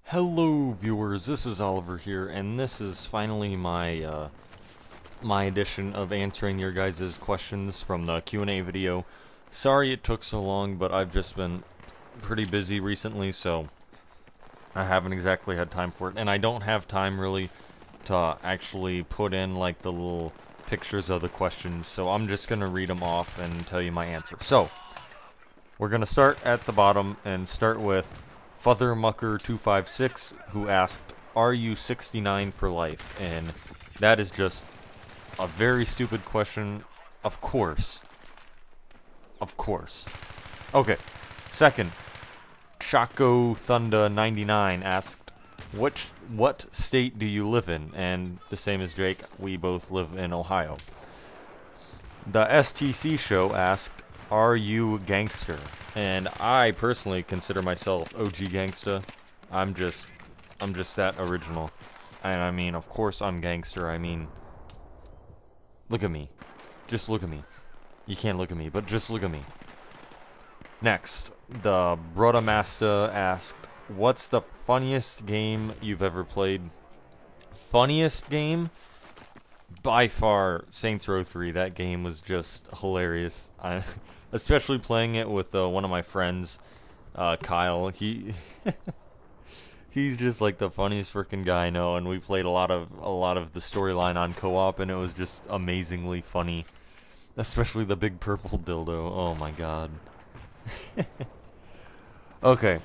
Hello viewers, this is Oliver here, and this is finally my edition of answering your guys' questions from the Q&A video. Sorry it took so long, but I've just been pretty busy recently, so I haven't exactly had time for it, and I don't have time really to actually put in like the little pictures of the questions, so I'm just gonna read them off and tell you my answer. So, we're gonna start at the bottom and start with FutherMucker256, who asked, "Are you 69 for life?" And that is just a very stupid question. Of course. Of course. Okay. Second, Shako Thunder 99 asked, what state do you live in? And the same as Jake, we both live in Ohio. The STC show asked, "Are you gangster?" And I personally consider myself OG gangsta. I'm just that original. And I mean, of course I'm gangster. I mean, look at me. Just look at me. You can't look at me, but just look at me. Next, the Brodamaster asked, "What's the funniest game you've ever played?" Funniest game? By far, Saints Row 3. That game was just hilarious. Especially playing it with one of my friends, Kyle. He's just like the funniest freaking guy I know, and we played a lot of the storyline on co-op, and it was just amazingly funny. Especially the big purple dildo. Oh my god. Okay.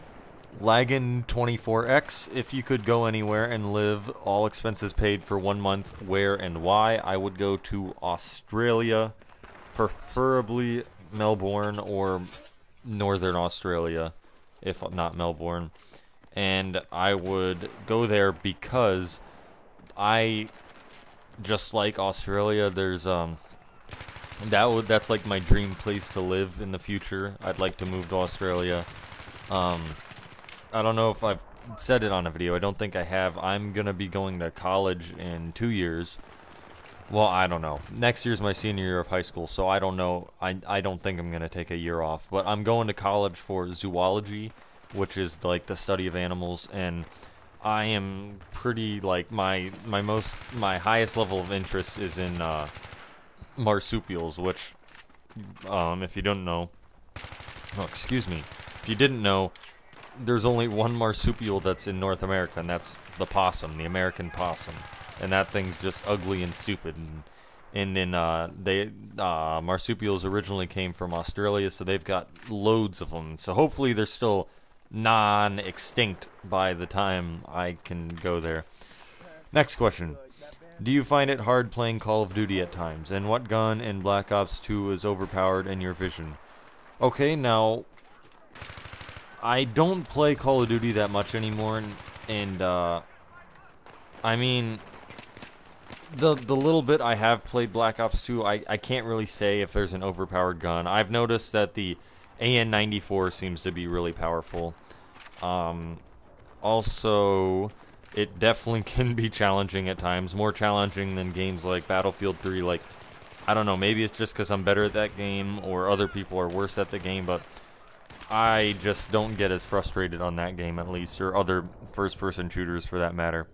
Lagan24X, if you could go anywhere and live, all expenses paid for 1 month, where and why? I would go to Australia, preferably Melbourne or Northern Australia, if not Melbourne. And I would go there because I just like Australia. There's that's like my dream place to live in the future. I'd like to move to Australia. I don't know if I've said it on a video. I don't think I have. I'm gonna be going to college in 2 years. Well, I don't know. Next year's my senior year of high school, so I don't know. I don't think I'm gonna take a year off. But I'm going to college for zoology, which is like the study of animals, and I am pretty like my highest level of interest is in marsupials, which if you don't know, oh, excuse me, if you didn't know, there's only one marsupial that's in North America, and that's the possum, the American possum, and that thing's just ugly and stupid. And marsupials originally came from Australia, so they've got loads of them. So hopefully they're still non-extinct by the time I can go there. Next question. Do you find it hard playing Call of Duty at times? And what gun in Black Ops 2 is overpowered in your vision? Okay, now, I don't play Call of Duty that much anymore, and I mean, the little bit I have played Black Ops 2, I can't really say if there's an overpowered gun. I've noticed that the AN-94 seems to be really powerful. Also, it definitely can be challenging at times, more challenging than games like Battlefield 3. Like, I don't know, maybe it's just because I'm better at that game, or other people are worse at the game, but I just don't get as frustrated on that game, at least, or other first-person shooters for that matter.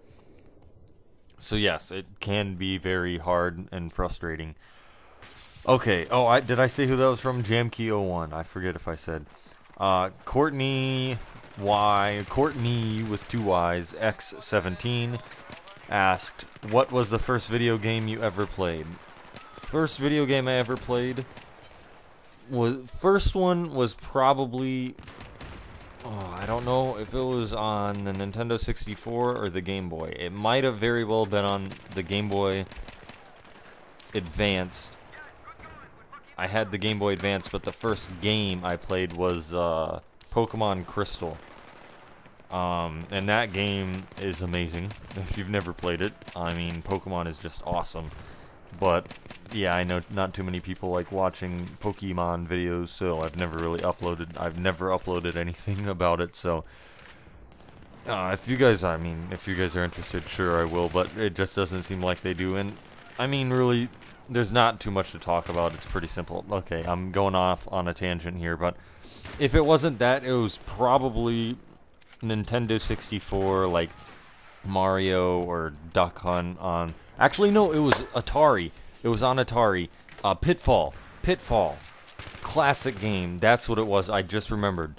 So yes, it can be very hard and frustrating. Okay, did I say who that was from? Jamkey01, I forget if I said. Courtney with 2 Y's, X17, asked, "What was the first video game you ever played?" First video game I ever played first one was probably, I don't know if it was on the Nintendo 64 or the Game Boy. It might have very well been on the Game Boy Advanced. I had the Game Boy Advance, but the first game I played was Pokemon Crystal. And that game is amazing. If you've never played it, I mean, Pokemon is just awesome. But yeah, I know not too many people like watching Pokemon videos, so I've never uploaded anything about it. So if you guys are interested, sure I will, but it just doesn't seem like they do. And I mean, really, there's not too much to talk about. It's pretty simple. Okay, I'm going off on a tangent here, but if it wasn't that, it was probably Nintendo 64, like Mario or Duck Hunt on. Actually, no, it was Atari. It was on Atari. Pitfall. Classic game. That's what it was. I just remembered.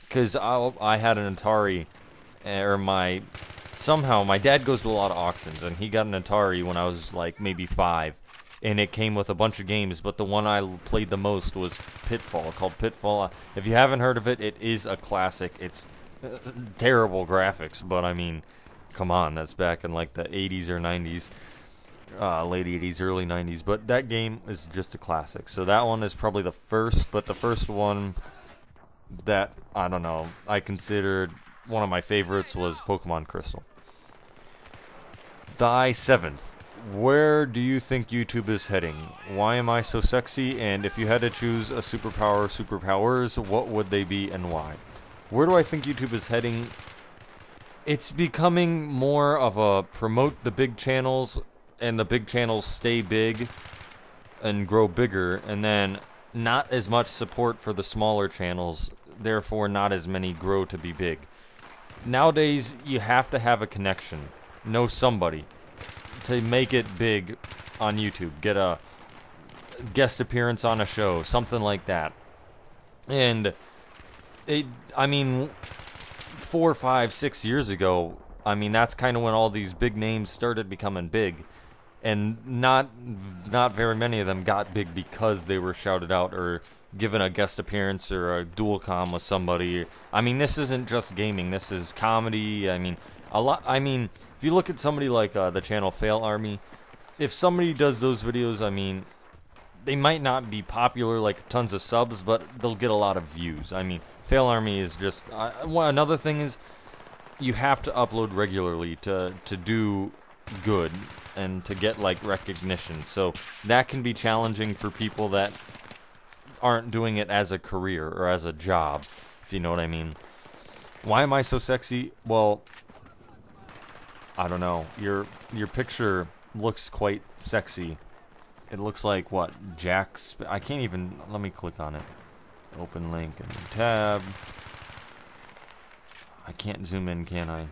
Because I had an Atari, somehow my dad goes to a lot of auctions, and he got an Atari when I was like maybe 5. And it came with a bunch of games, but the one I played the most was Pitfall, called Pitfall. If you haven't heard of it, it is a classic. It's terrible graphics, but I mean, come on, that's back in like the 80s or 90s, late 80s, early 90s. But that game is just a classic. So that one is probably the first, but the first one that, I don't know, I considered one of my favorites was Pokemon Crystal. Die 7th. Where do you think YouTube is heading? Why am I so sexy? And if you had to choose a superpowers, what would they be and why? Where do I think YouTube is heading? It's becoming more of a promote the big channels, and the big channels stay big and grow bigger, and then not as much support for the smaller channels, therefore not as many grow to be big. Nowadays, you have to have a connection, know somebody to make it big on YouTube. Get a guest appearance on a show, something like that. And I mean, 4, 5, 6 years ago, I mean, that's kind of when all these big names started becoming big. And not very many of them got big because they were shouted out or given a guest appearance or a dual com with somebody. I mean, this isn't just gaming. This is comedy. I mean, if you look at somebody like the channel Fail Army, if somebody does those videos, I mean, they might not be popular like tons of subs, but they'll get a lot of views. I mean, Fail Army is just... another thing is, you have to upload regularly to do good and to get, like, recognition. So that can be challenging for people that aren't doing it as a career or as a job, if you know what I mean. Why am I so sexy? Well, I don't know. Your picture looks quite sexy. It looks like what? I can't even. Let me click on it. Open link and tab. I can't zoom in, can I?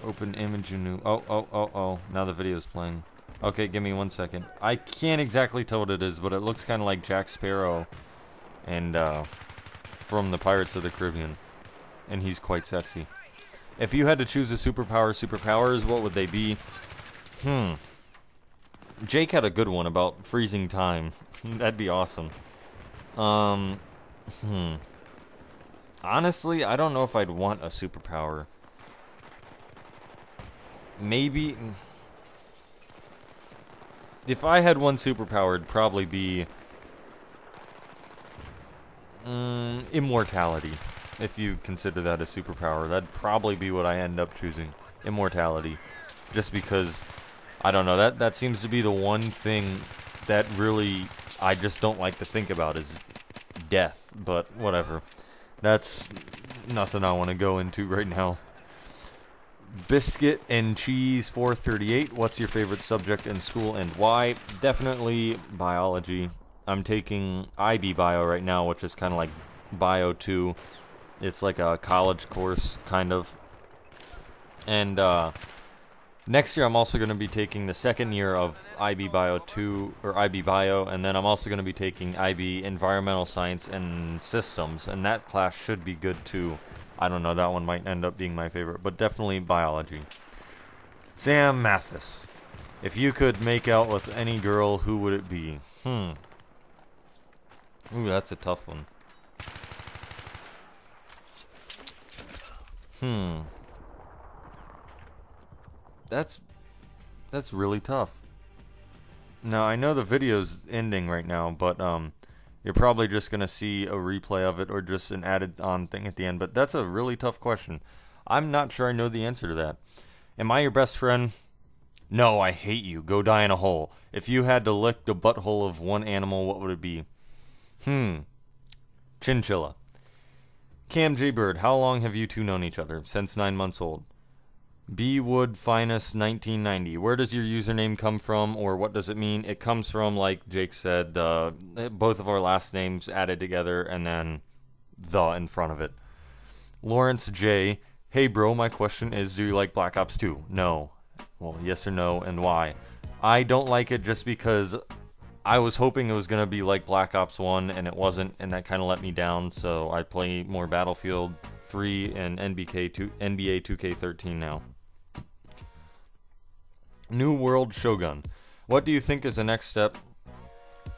Open image in new. Oh. Now the video's playing. Okay, give me 1 second. I can't exactly tell what it is, but it looks kind of like Jack Sparrow and from the Pirates of the Caribbean. And he's quite sexy. If you had to choose a superpowers, what would they be? Jake had a good one about freezing time. That'd be awesome. Honestly, I don't know if I'd want a superpower. Maybe... If I had one superpower, it'd probably be... immortality. If you consider that a superpower, that'd probably be what I end up choosing. Immortality. Just because, I don't know, that seems to be the one thing that really I just don't like to think about is death. But whatever. That's nothing I want to go into right now. Biscuit and Cheese 438. What's your favorite subject in school and why? Definitely biology. I'm taking IB Bio right now, which is kind of like Bio 2. It's like a college course, kind of. And next year I'm also going to be taking the second year of IB Bio 2, or IB Bio, and then I'm also going to be taking IB Environmental Science and Systems, and that class should be good too. I don't know, that one might end up being my favorite, but definitely biology. Sam Mathis. If you could make out with any girl, who would it be? Ooh, that's a tough one. That's really tough. Now, I know the video's ending right now, but you're probably just gonna see a replay of it or just an added on thing at the end, but that's a really tough question. I'm not sure I know the answer to that. Am I your best friend? No, I hate you. Go die in a hole. If you had to lick the butthole of one animal, what would it be? Chinchilla. Cam J. Bird, how long have you two known each other? Since 9 months old. B. Wood Finest 1990. Where does your username come from, or what does it mean? It comes from, like Jake said, both of our last names added together and then the in front of it. Lawrence J. Hey bro, my question is, do you like Black Ops 2? No. Well, yes or no, and why? I don't like it just because I was hoping it was going to be like Black Ops 1, and it wasn't, and that kind of let me down, so I play more Battlefield 3 and NBA 2K13 now. New World Shogun. What do you think is the next step,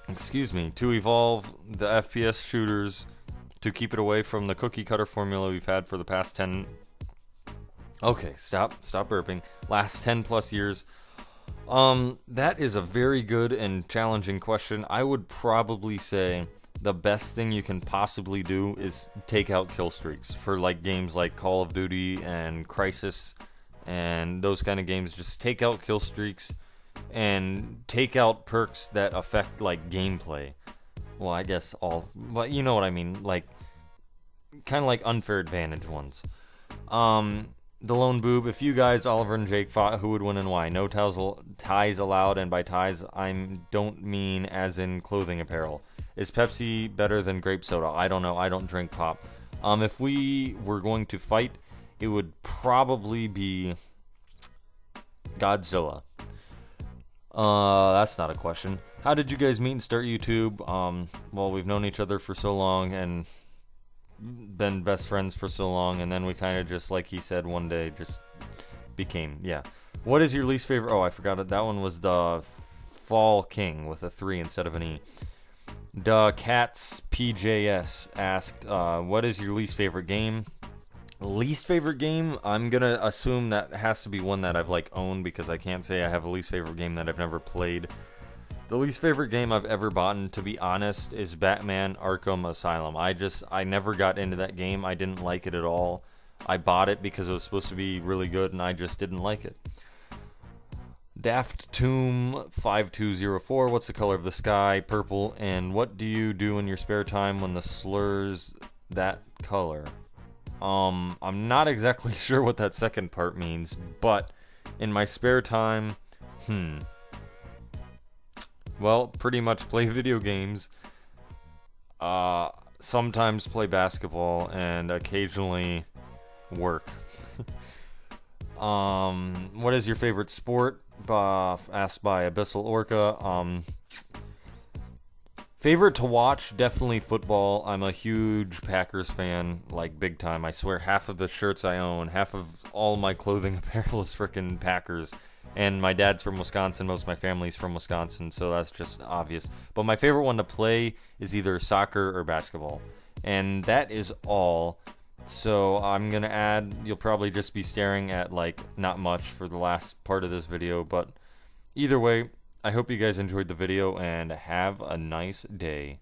to evolve the FPS shooters to keep it away from the cookie cutter formula we've had for the past 10... Okay, stop burping. Last 10 plus years. That is a very good and challenging question. I would probably say the best thing you can possibly do is take out kill streaks for like games like Call of Duty and Crysis and those kind of games. Just take out kill streaks and take out perks that affect like gameplay. Well, I guess but you know what I mean, like kind of like unfair advantage ones. The Lone Boob, if you guys, Oliver and Jake, fought, who would win and why? No ties allowed, and by ties, I don't mean as in clothing apparel. Is Pepsi better than grape soda? I don't know. I don't drink pop. If we were going to fight, it would probably be Godzilla. That's not a question. How did you guys meet and start YouTube? Well, we've known each other for so long, and been best friends for so long, and then we kind of just, like he said, one day just became, yeah. What is your least favorite? Oh, I forgot it. That one was the Fall King with a 3 instead of an E. The Cats PJS asked, what is your least favorite game? Least favorite game? I'm gonna assume that has to be one that I've like owned, because I can't say I have a least favorite game that I've never played. The least favorite game I've ever bought, to be honest, is Batman Arkham Asylum. I never got into that game. I didn't like it at all. I bought it because it was supposed to be really good, and I just didn't like it. Daft Tomb 5204, what's the color of the sky? Purple. And what do you do in your spare time when the slurs that color? I'm not exactly sure what that second part means, but in my spare time, well, pretty much play video games, sometimes play basketball, and occasionally work. What is your favorite sport? Asked by Abyssal Orca. Favorite to watch, definitely football. I'm a huge Packers fan, like big time. I swear half of the shirts I own, half of all my clothing apparel is frickin' Packers. And my dad's from Wisconsin, most of my family's from Wisconsin, so that's just obvious. But my favorite one to play is either soccer or basketball. And that is all. So I'm going to add, you'll probably just be staring at like not much for the last part of this video. But either way, I hope you guys enjoyed the video and have a nice day.